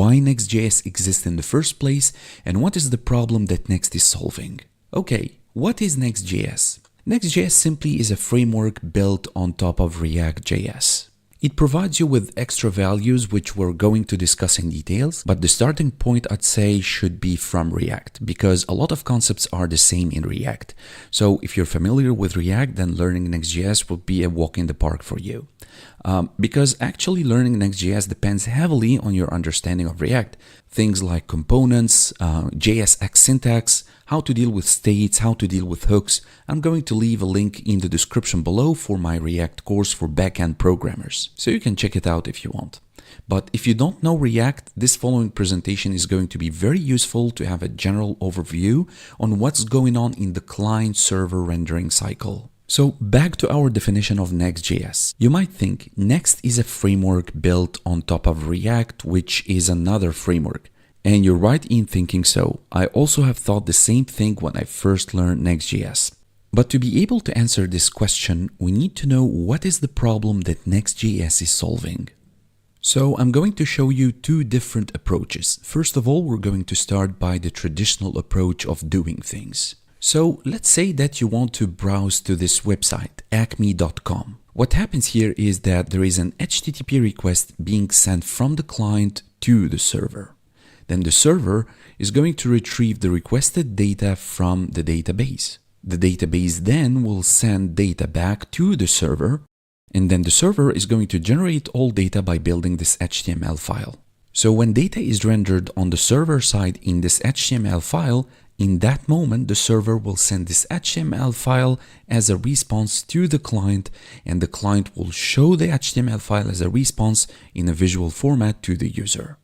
why Next.js exists in the first place, and what is the problem that Next is solving. Okay, what is Next.js? Next.js simply is a framework built on top of React.js. It provides you with extra values which we're going to discuss in details, but the starting point I'd say should be from React because a lot of concepts are the same in React. So if you're familiar with React, then learning Next.js will be a walk in the park for you. Because actually learning Next.js depends heavily on your understanding of React. Things like components, JSX syntax, how to deal with states, how to deal with hooks. I'm going to leave a link in the description below for my React course for backend programmers, so you can check it out if you want. But if you don't know React, this following presentation is going to be very useful to have a general overview on what's going on in the client-server rendering cycle. So back to our definition of Next.js. You might think Next is a framework built on top of React, which is another framework. And you're right in thinking so. I also have thought the same thing when I first learned Next.js. But to be able to answer this question, we need to know what is the problem that Next.js is solving. So I'm going to show you two different approaches. First of all, we're going to start by the traditional approach of doing things. So let's say that you want to browse to this website, acme.com. What happens here is that there is an HTTP request being sent from the client to the server. Then the server is going to retrieve the requested data from the database. The database then will send data back to the server, and then the server is going to generate all data by building this HTML file. So when data is rendered on the server side in this HTML file, in that moment, the server will send this HTML file as a response to the client, and the client will show the HTML file as a response in a visual format to the user.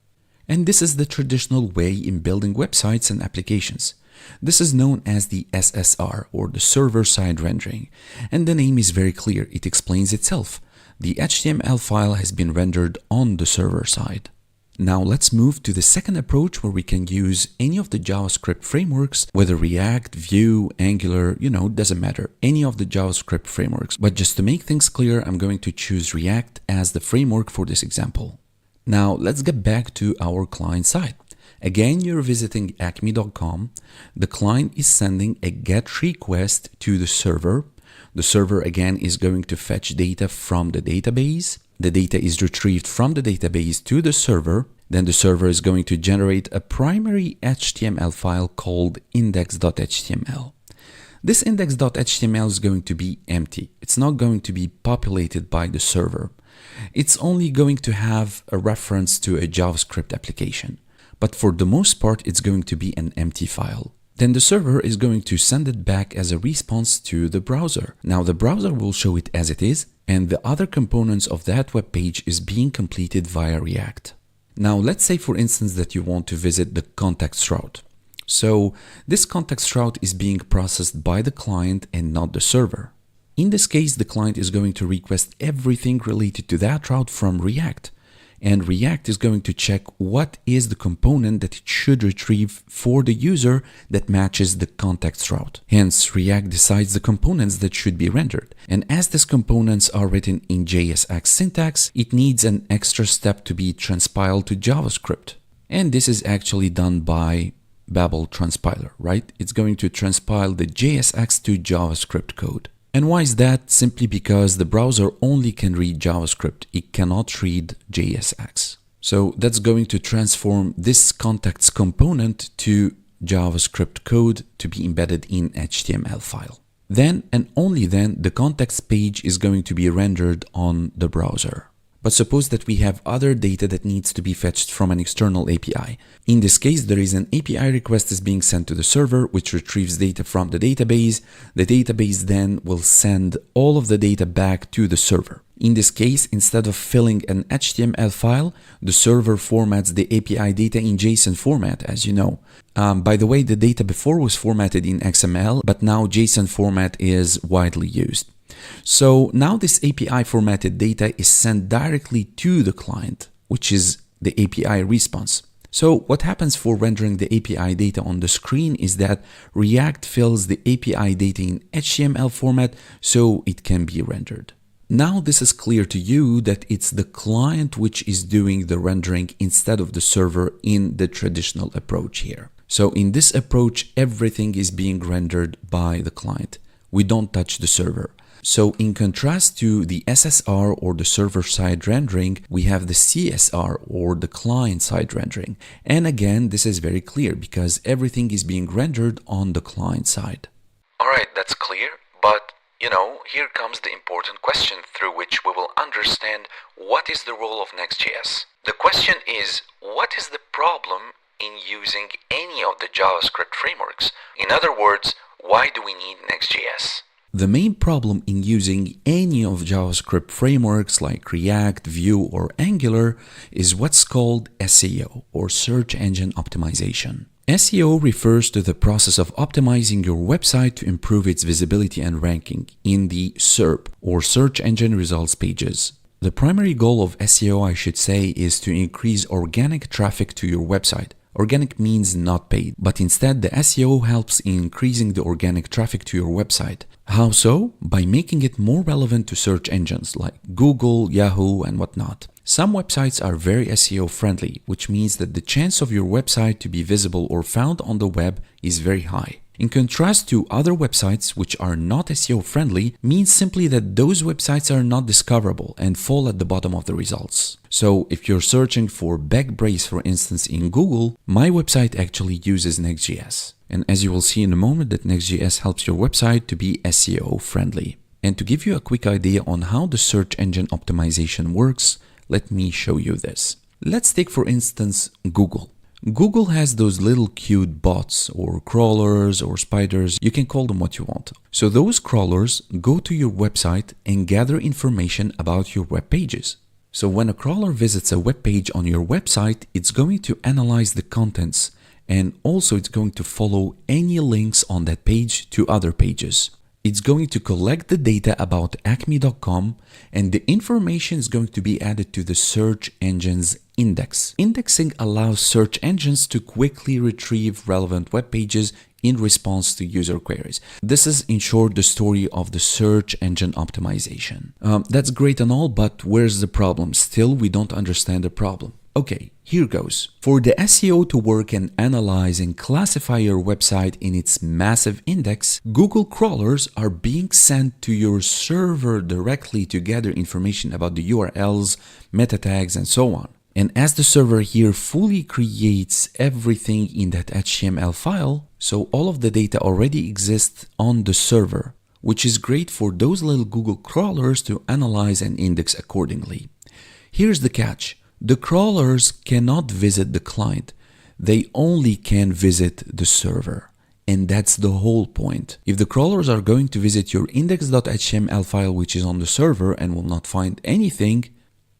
And this is the traditional way in building websites and applications. This is known as the SSR, or the server-side rendering. And the name is very clear, it explains itself. The HTML file has been rendered on the server side. Now let's move to the second approach where we can use any of the JavaScript frameworks, whether React, Vue, Angular, doesn't matter, any of the JavaScript frameworks. But just to make things clear, I'm going to choose React as the framework for this example. Now let's get back to our client side. Again, you're visiting acme.com. The client is sending a GET request to the server. The server again is going to fetch data from the database. The data is retrieved from the database to the server. Then the server is going to generate a primary HTML file called index.html. This index.html is going to be empty. It's not going to be populated by the server. It's only going to have a reference to a JavaScript application. But for the most part, it's going to be an empty file. Then the server is going to send it back as a response to the browser. Now the browser will show it as it is, and the other components of that web page is being completed via React. Now let's say for instance that you want to visit the context route. So this context route is being processed by the client and not the server. In this case, the client is going to request everything related to that route from React. And React is going to check what is the component that it should retrieve for the user that matches the context route. Hence, React decides the components that should be rendered. And as these components are written in JSX syntax, it needs an extra step to be transpiled to JavaScript. And this is actually done by Babel transpiler, right? It's going to transpile the JSX to JavaScript code. And why is that? Simply because the browser only can read JavaScript. It cannot read JSX. So that's going to transform this context component to JavaScript code to be embedded in HTML file. Then and only then the context page is going to be rendered on the browser. But suppose that we have other data that needs to be fetched from an external API. In this case, there is an API request is being sent to the server, which retrieves data from the database. The database then will send all of the data back to the server. In this case, instead of filling an HTML file, the server formats the API data in JSON format, as you know. By the way, the data before was formatted in XML, but now JSON format is widely used. So now this API formatted data is sent directly to the client, which is the API response. So what happens for rendering the API data on the screen is that React fills the API data in HTML format so it can be rendered. Now this is clear to you that it's the client which is doing the rendering instead of the server in the traditional approach here. So in this approach, everything is being rendered by the client. We don't touch the server. So in contrast to the SSR or the server-side rendering, we have the CSR or the client-side rendering. And again, this is very clear because everything is being rendered on the client side. All right, that's clear, but here comes the important question through which we will understand what is the role of Next.js. The question is, what is the problem in using any of the JavaScript frameworks? In other words, why do we need Next.js? The main problem in using any of JavaScript frameworks like React, Vue, or Angular is what's called SEO or Search Engine Optimization. SEO refers to the process of optimizing your website to improve its visibility and ranking in the SERP or Search Engine Results pages. The primary goal of SEO, I should say, is to increase organic traffic to your website. Organic means not paid, but instead the SEO helps in increasing the organic traffic to your website. How so? By making it more relevant to search engines like Google, Yahoo, and whatnot. Some websites are very SEO friendly, which means that the chance of your website to be visible or found on the web is very high. In contrast to other websites which are not SEO friendly, means simply that those websites are not discoverable and fall at the bottom of the results. So if you're searching for back brace, for instance, in Google, my website actually uses Next.js. And as you will see in a moment, that Next.js helps your website to be SEO friendly. And to give you a quick idea on how the search engine optimization works, let me show you this. Let's take, for instance, Google. Google has those little cute bots or crawlers or spiders, you can call them what you want. So those crawlers go to your website and gather information about your web pages. So when a crawler visits a web page on your website, it's going to analyze the contents and also it's going to follow any links on that page to other pages. It's going to collect the data about acme.com and the information is going to be added to the search engine's index. Indexing allows search engines to quickly retrieve relevant web pages in response to user queries. This is in short the story of the search engine optimization. That's great and all, but where's the problem? Still, we don't understand the problem. Okay, here goes. For the SEO to work and analyze and classify your website in its massive index, Google crawlers are being sent to your server directly to gather information about the URLs, meta tags, and so on. And as the server here fully creates everything in that HTML file, so all of the data already exists on the server, which is great for those little Google crawlers to analyze and index accordingly. Here's the catch. The crawlers cannot visit the client. They only can visit the server. And that's the whole point. If the crawlers are going to visit your index.html file which is on the server and will not find anything,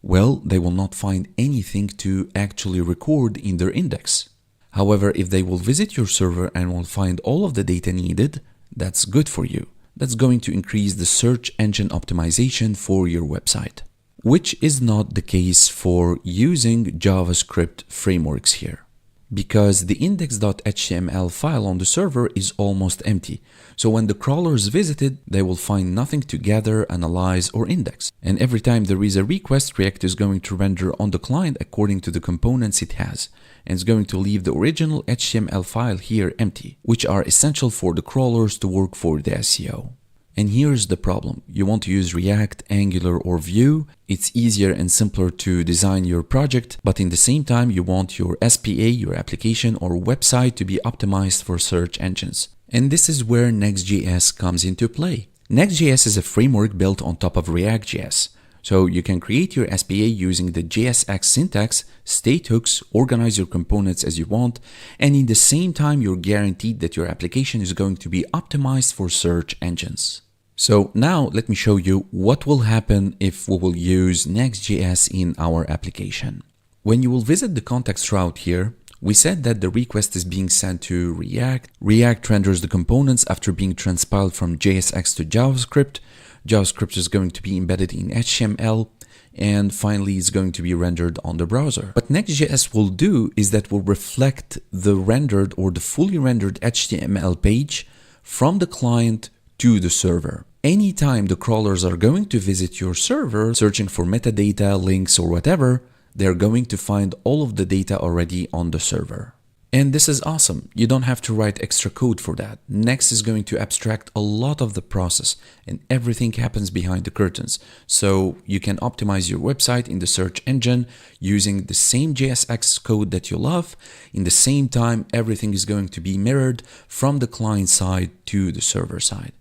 well, they will not find anything to actually record in their index. However, if they will visit your server and will find all of the data needed, that's good for you. That's going to increase the search engine optimization for your website, which is not the case for using JavaScript frameworks here, because the index.html file on the server is almost empty. So when the crawlers visit it, they will find nothing to gather, analyze, or index. And every time there is a request, React is going to render on the client according to the components it has, and it's going to leave the original HTML file here empty, which are essential for the crawlers to work for the SEO. And here's the problem. You want to use React, Angular, or Vue. It's easier and simpler to design your project, but in the same time, you want your SPA, your application or website to be optimized for search engines. And this is where Next.js comes into play. Next.js is a framework built on top of React.js. So you can create your SPA using the JSX syntax, state hooks, organize your components as you want, and in the same time, you're guaranteed that your application is going to be optimized for search engines. So now let me show you what will happen if we will use Next.js in our application. When you will visit the context route here, we said that the request is being sent to React. React renders the components after being transpiled from JSX to JavaScript. JavaScript is going to be embedded in HTML, and finally it's going to be rendered on the browser. What Next.js will do is that will reflect the rendered or the fully rendered HTML page from the client to the server. Anytime the crawlers are going to visit your server, searching for metadata, links, or whatever, they're going to find all of the data already on the server. And this is awesome. You don't have to write extra code for that. Next is going to abstract a lot of the process, and everything happens behind the curtains. So you can optimize your website in the search engine using the same JSX code that you love. In the same time, everything is going to be mirrored from the client side to the server side.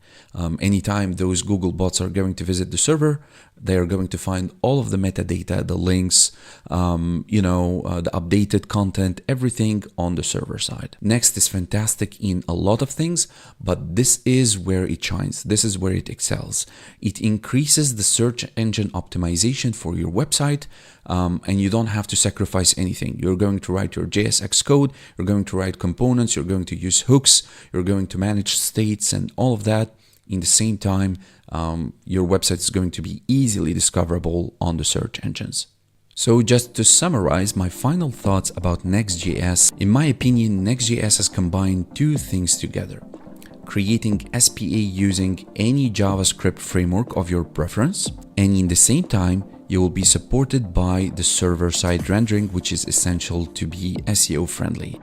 Anytime those Google bots are going to visit the server, they are going to find all of the metadata, the links, the updated content, everything on the server side. Next is fantastic in a lot of things, but this is where it shines. This is where it excels. It increases the search engine optimization for your website, and you don't have to sacrifice anything. You're going to write your JSX code, you're going to write components, you're going to use hooks, you're going to manage states and all of that. In the same time, your website is going to be easily discoverable on the search engines. So just to summarize my final thoughts about Next.js, in my opinion, Next.js has combined two things together: creating SPA using any JavaScript framework of your preference, and in the same time, you will be supported by the server-side rendering, which is essential to be SEO friendly.